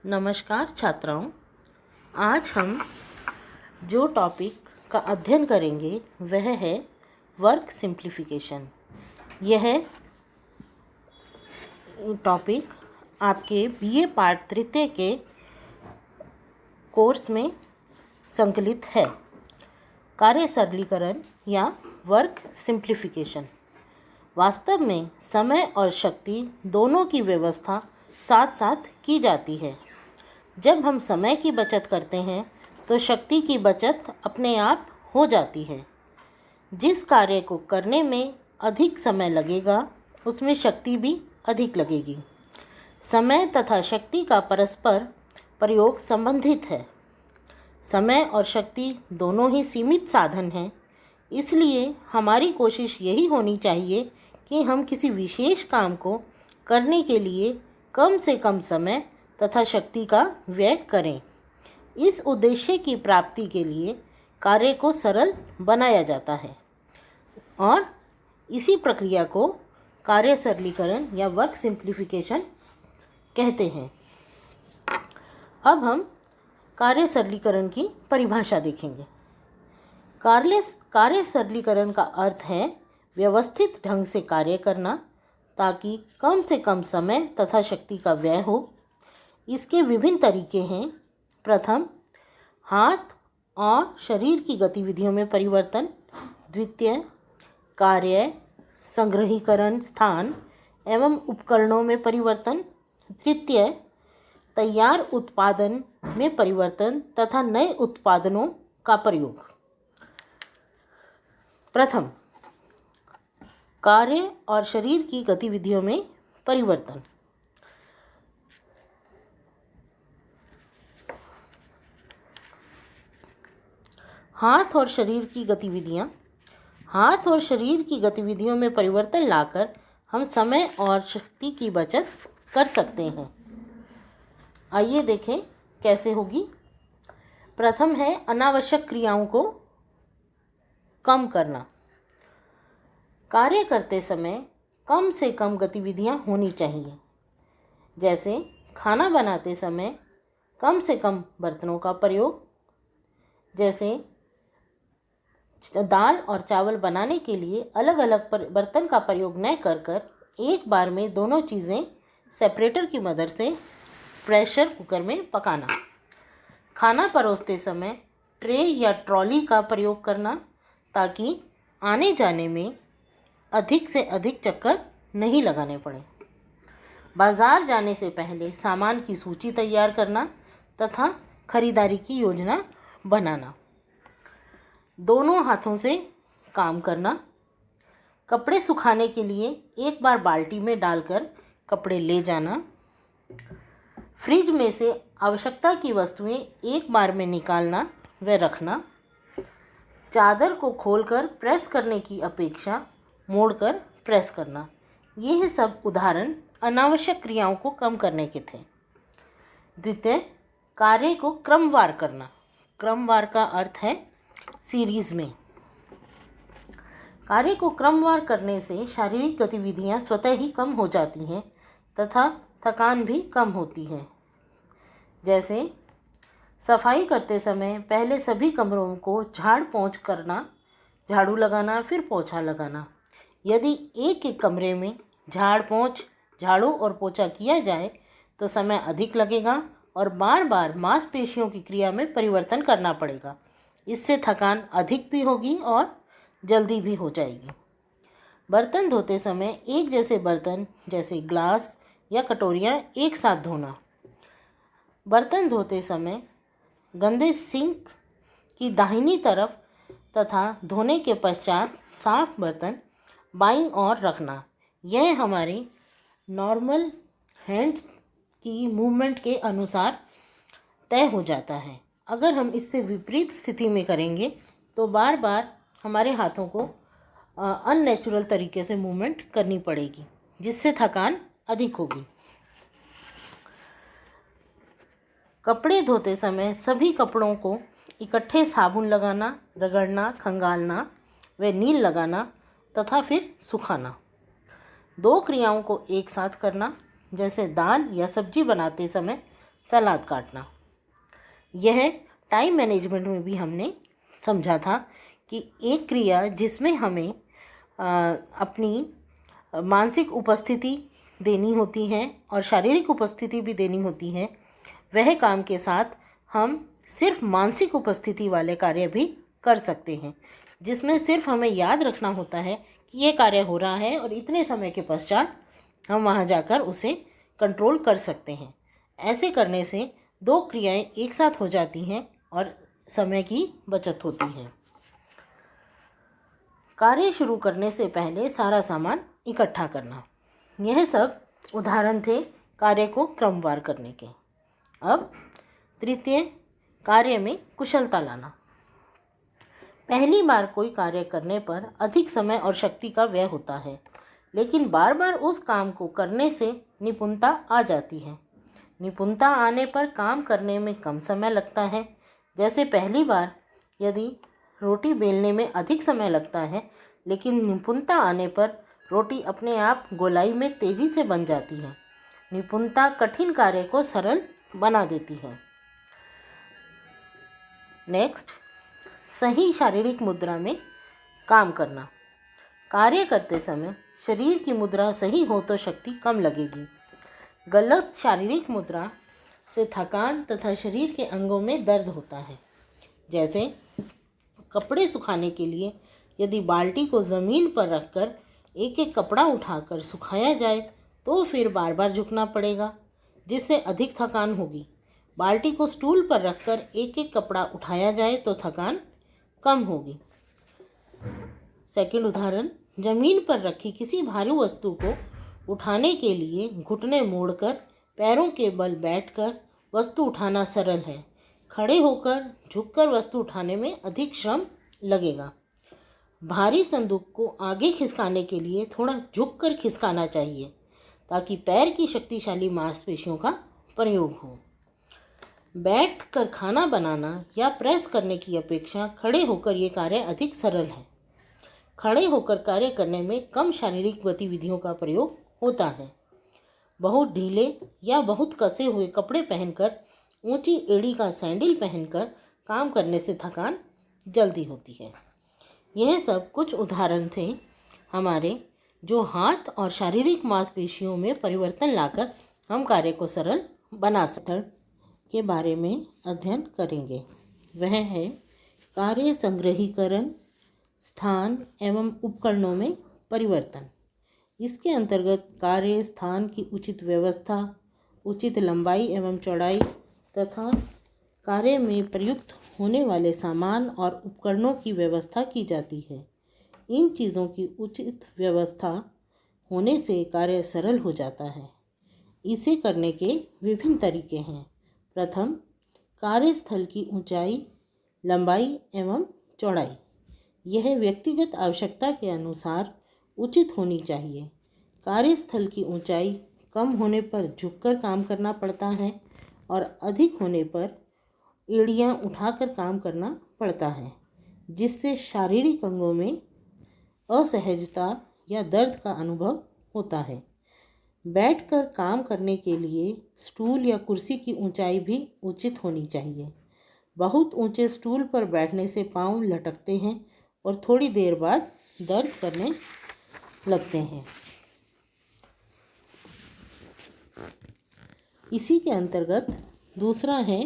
नमस्कार छात्राओं, आज हम जो टॉपिक का अध्ययन करेंगे वह है वर्क सिंप्लीफिकेशन। यह टॉपिक आपके बीए पार्ट तृतीय के कोर्स में संकलित है। कार्य सरलीकरण या वर्क सिंप्लीफिकेशन वास्तव में समय और शक्ति दोनों की व्यवस्था साथ साथ की जाती है। जब हम समय की बचत करते हैं तो शक्ति की बचत अपने आप हो जाती है। जिस कार्य को करने में अधिक समय लगेगा उसमें शक्ति भी अधिक लगेगी। समय तथा शक्ति का परस्पर प्रयोग संबंधित है। समय और शक्ति दोनों ही सीमित साधन हैं, इसलिए हमारी कोशिश यही होनी चाहिए कि हम किसी विशेष काम को करने के लिए कम से कम समय तथा शक्ति का व्यय करें। इस उद्देश्य की प्राप्ति के लिए कार्य को सरल बनाया जाता है और इसी प्रक्रिया को कार्य सरलीकरण या वर्क सिंप्लीफिकेशन कहते हैं। अब हम कार्य सरलीकरण की परिभाषा देखेंगे। कार्य सरलीकरण का अर्थ है व्यवस्थित ढंग से कार्य करना ताकि कम से कम समय तथा शक्ति का व्यय हो। इसके विभिन्न तरीके हैं। प्रथम, हाथ और शरीर की गतिविधियों में परिवर्तन। द्वितीय, कार्य संग्रहीकरण स्थान एवं उपकरणों में परिवर्तन। तृतीय, तैयार उत्पादन में परिवर्तन तथा नए उत्पादनों का प्रयोग। प्रथम, कार्य और शरीर की गतिविधियों में परिवर्तन। हाथ और शरीर की गतिविधियों में परिवर्तन लाकर हम समय और शक्ति की बचत कर सकते हैं। आइए देखें कैसे होगी। प्रथम है अनावश्यक क्रियाओं को कम करना। कार्य करते समय कम से कम गतिविधियां होनी चाहिए। जैसे खाना बनाते समय कम से कम बर्तनों का प्रयोग। जैसे दाल और चावल बनाने के लिए अलग अलग बर्तन का प्रयोग न कर एक बार में दोनों चीज़ें सेपरेटर की मदद से प्रेशर कुकर में पकाना। खाना परोसते समय ट्रे या ट्रॉली का प्रयोग करना ताकि आने जाने में अधिक से अधिक चक्कर नहीं लगाने पड़े। बाज़ार जाने से पहले सामान की सूची तैयार करना तथा खरीदारी की योजना बनाना। दोनों हाथों से काम करना। कपड़े सुखाने के लिए एक बार बाल्टी में डालकर कपड़े ले जाना। फ्रिज में से आवश्यकता की वस्तुएं एक बार में निकालना व रखना। चादर को खोलकर प्रेस करने की अपेक्षा मोड़कर प्रेस करना। यह सब उदाहरण अनावश्यक क्रियाओं को कम करने के थे। द्वितीय, कार्य को क्रमवार करना। क्रमवार का अर्थ है सीरीज में। कार्य को क्रमवार करने से शारीरिक गतिविधियां स्वतः ही कम हो जाती हैं तथा थकान भी कम होती है। जैसे सफाई करते समय पहले सभी कमरों को झाड़ पोंछ करना, झाड़ू लगाना, फिर पोछा लगाना। यदि एक एक कमरे में झाड़ू और पोछा किया जाए तो समय अधिक लगेगा और बार बार मांसपेशियों की क्रिया में परिवर्तन करना पड़ेगा। इससे थकान अधिक भी होगी और जल्दी भी हो जाएगी। बर्तन धोते समय एक जैसे बर्तन जैसे ग्लास या कटोरियाँ एक साथ धोना। बर्तन धोते समय गंदे सिंक की दाहिनी तरफ तथा धोने के पश्चात साफ बर्तन बाईं ओर रखना। यह हमारे नॉर्मल हैंड्स की मूवमेंट के अनुसार तय हो जाता है। अगर हम इससे विपरीत स्थिति में करेंगे तो बार बार हमारे हाथों को अननेचुरल तरीके से मूवमेंट करनी पड़ेगी, जिससे थकान अधिक होगी। कपड़े धोते समय सभी कपड़ों को इकट्ठे साबुन लगाना, रगड़ना, खंगालना व नील लगाना तथा फिर सुखाना। दो क्रियाओं को एक साथ करना, जैसे दाल या सब्जी बनाते समय सलाद काटना। यह टाइम मैनेजमेंट में भी हमने समझा था कि एक क्रिया जिसमें हमें अपनी मानसिक उपस्थिति देनी होती है और शारीरिक उपस्थिति भी देनी होती है, वह काम के साथ हम सिर्फ मानसिक उपस्थिति वाले कार्य भी कर सकते हैं, जिसमें सिर्फ हमें याद रखना होता है कि ये कार्य हो रहा है और इतने समय के पश्चात हम वहाँ जाकर उसे कंट्रोल कर सकते हैं। ऐसे करने से दो क्रियाएं एक साथ हो जाती हैं और समय की बचत होती है। कार्य शुरू करने से पहले सारा सामान इकट्ठा करना। यह सब उदाहरण थे कार्य को क्रमवार करने के। अब तृतीय, कार्य में कुशलता लाना। पहली बार कोई कार्य करने पर अधिक समय और शक्ति का व्यय होता है, लेकिन बार बार उस काम को करने से निपुणता आ जाती है। निपुणता आने पर काम करने में कम समय लगता है। जैसे पहली बार यदि रोटी बेलने में अधिक समय लगता है, लेकिन निपुणता आने पर रोटी अपने आप गोलाई में तेज़ी से बन जाती है। निपुणता कठिन कार्य को सरल बना देती है। नेक्स्ट, सही शारीरिक मुद्रा में काम करना। कार्य करते समय शरीर की मुद्रा सही हो तो शक्ति कम लगेगी। गलत शारीरिक मुद्रा से थकान तथा शरीर के अंगों में दर्द होता है। जैसे कपड़े सुखाने के लिए यदि बाल्टी को ज़मीन पर रखकर एक एक कपड़ा उठाकर सुखाया जाए तो फिर बार बार झुकना पड़ेगा, जिससे अधिक थकान होगी। बाल्टी को स्टूल पर रखकर एक एक कपड़ा उठाया जाए तो थकान कम होगी। सेकंड उदाहरण, जमीन पर रखी किसी भारी वस्तु को उठाने के लिए घुटने मोड़कर पैरों के बल बैठकर वस्तु उठाना सरल है। खड़े होकर झुककर वस्तु उठाने में अधिक श्रम लगेगा। भारी संदूक को आगे खिसकाने के लिए थोड़ा झुककर खिसकाना चाहिए ताकि पैर की शक्तिशाली मांसपेशियों का प्रयोग हो। बैठ कर खाना बनाना या प्रेस करने की अपेक्षा खड़े होकर ये कार्य अधिक सरल है। खड़े होकर कार्य करने में कम शारीरिक गतिविधियों का प्रयोग होता है। बहुत ढीले या बहुत कसे हुए कपड़े पहनकर, ऊंची एड़ी का सैंडल पहनकर काम करने से थकान जल्दी होती है। यह सब कुछ उदाहरण थे हमारे, जो हाथ और शारीरिक मांसपेशियों में परिवर्तन लाकर हम कार्य को सरल बना सकते के बारे में अध्ययन करेंगे। वह है कार्य संग्रहीकरण, स्थान एवं उपकरणों में परिवर्तन। इसके अंतर्गत कार्य स्थान की उचित व्यवस्था, उचित लंबाई एवं चौड़ाई तथा कार्य में प्रयुक्त होने वाले सामान और उपकरणों की व्यवस्था की जाती है। इन चीज़ों की उचित व्यवस्था होने से कार्य सरल हो जाता है। इसे करने के विभिन्न तरीके हैं। प्रथम, कार्यस्थल की ऊंचाई, लंबाई एवं चौड़ाई। यह व्यक्तिगत आवश्यकता के अनुसार उचित होनी चाहिए। कार्यस्थल की ऊंचाई कम होने पर झुककर काम करना पड़ता है और अधिक होने पर एड़ियाँ उठाकर काम करना पड़ता है, जिससे शारीरिक अंगों में असहजता या दर्द का अनुभव होता है। बैठकर काम करने के लिए स्टूल या कुर्सी की ऊंचाई भी उचित होनी चाहिए। बहुत ऊंचे स्टूल पर बैठने से पांव लटकते हैं और थोड़ी देर बाद दर्द करने लगते हैं। इसी के अंतर्गत दूसरा है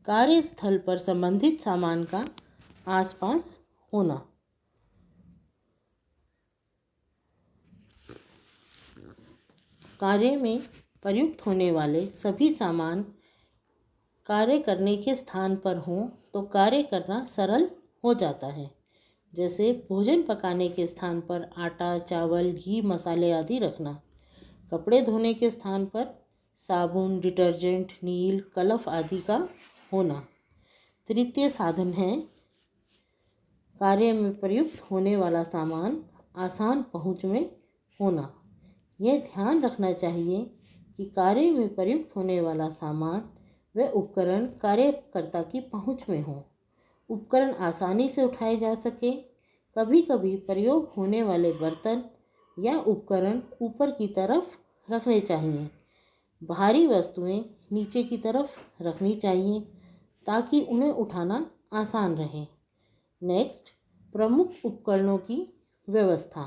कार्यस्थल पर संबंधित सामान का आसपास होना। कार्य में प्रयुक्त होने वाले सभी सामान कार्य करने के स्थान पर हों तो कार्य करना सरल हो जाता है। जैसे भोजन पकाने के स्थान पर आटा, चावल, घी, मसाले आदि रखना। कपड़े धोने के स्थान पर साबुन, डिटर्जेंट, नील, कलफ आदि का होना। तृतीय साधन है कार्य में प्रयुक्त होने वाला सामान आसान पहुँच में होना। यह ध्यान रखना चाहिए कि कार्य में प्रयुक्त होने वाला सामान व उपकरण कार्यकर्ता की पहुँच में हो। उपकरण आसानी से उठाए जा सके। कभी कभी प्रयोग होने वाले बर्तन या उपकरण ऊपर की तरफ रखने चाहिए। भारी वस्तुएं नीचे की तरफ रखनी चाहिए ताकि उन्हें उठाना आसान रहे। नेक्स्ट, प्रमुख उपकरणों की व्यवस्था।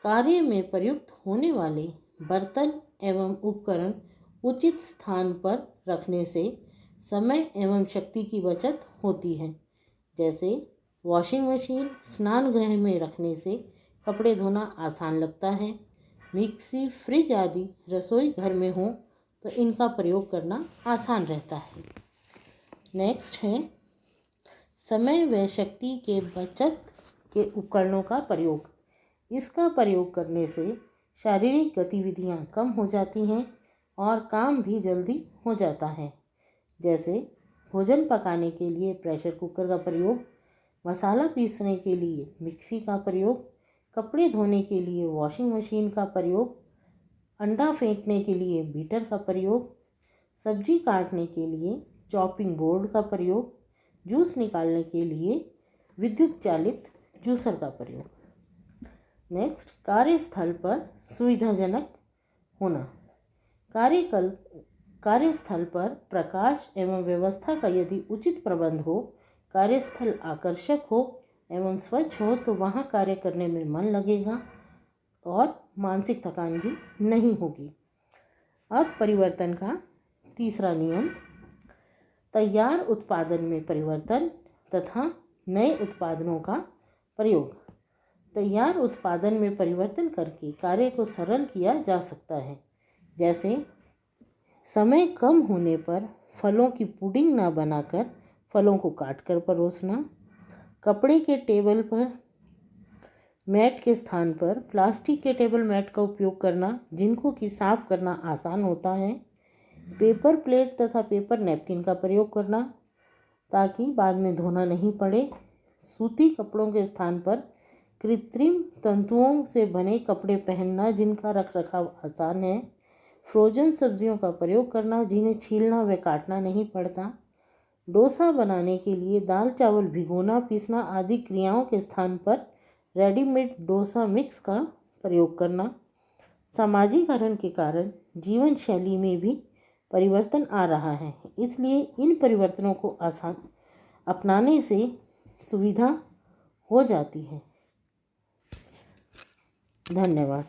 कार्य में प्रयुक्त होने वाले बर्तन एवं उपकरण उचित स्थान पर रखने से समय एवं शक्ति की बचत होती है। जैसे वॉशिंग मशीन स्नान गृह में रखने से कपड़े धोना आसान लगता है। मिक्सी, फ्रिज आदि रसोई घर में हो तो इनका प्रयोग करना आसान रहता है। नेक्स्ट है समय व शक्ति के बचत के उपकरणों का प्रयोग। इसका प्रयोग करने से शारीरिक गतिविधियां कम हो जाती हैं और काम भी जल्दी हो जाता है। जैसे भोजन पकाने के लिए प्रेशर कुकर का प्रयोग, मसाला पीसने के लिए मिक्सी का प्रयोग, कपड़े धोने के लिए वॉशिंग मशीन का प्रयोग, अंडा फेंटने के लिए बीटर का प्रयोग, सब्जी काटने के लिए चॉपिंग बोर्ड का प्रयोग, जूस निकालने के लिए विद्युत चालित जूसर का प्रयोग। नेक्स्ट, कार्यस्थल पर सुविधाजनक होना। कार्यस्थल पर प्रकाश एवं व्यवस्था का यदि उचित प्रबंध हो, कार्यस्थल आकर्षक हो एवं स्वच्छ हो तो वहाँ कार्य करने में मन लगेगा और मानसिक थकान भी नहीं होगी। अब परिवर्तन का तीसरा नियम, तैयार उत्पादन में परिवर्तन तथा नए उत्पादनों का प्रयोग। तैयार उत्पादन में परिवर्तन करके कार्य को सरल किया जा सकता है। जैसे समय कम होने पर फलों की पुडिंग ना बनाकर फलों को काटकर परोसना, कपड़े के टेबल पर मैट के स्थान पर प्लास्टिक के टेबल मैट का उपयोग करना जिनको कि साफ करना आसान होता है, पेपर प्लेट तथा पेपर नैपकिन का प्रयोग करना ताकि बाद में धोना नहीं पड़े, सूती कपड़ों के स्थान पर कृत्रिम तंतुओं से बने कपड़े पहनना जिनका रखरखाव आसान है, फ्रोजन सब्जियों का प्रयोग करना जिन्हें छीलना व काटना नहीं पड़ता, डोसा बनाने के लिए दाल चावल भिगोना पीसना आदि क्रियाओं के स्थान पर रेडीमेड डोसा मिक्स का प्रयोग करना। सामाजिकरण के कारण जीवन शैली में भी परिवर्तन आ रहा है, इसलिए इन परिवर्तनों को आसान अपनाने से सुविधा हो जाती है। धन्यवाद।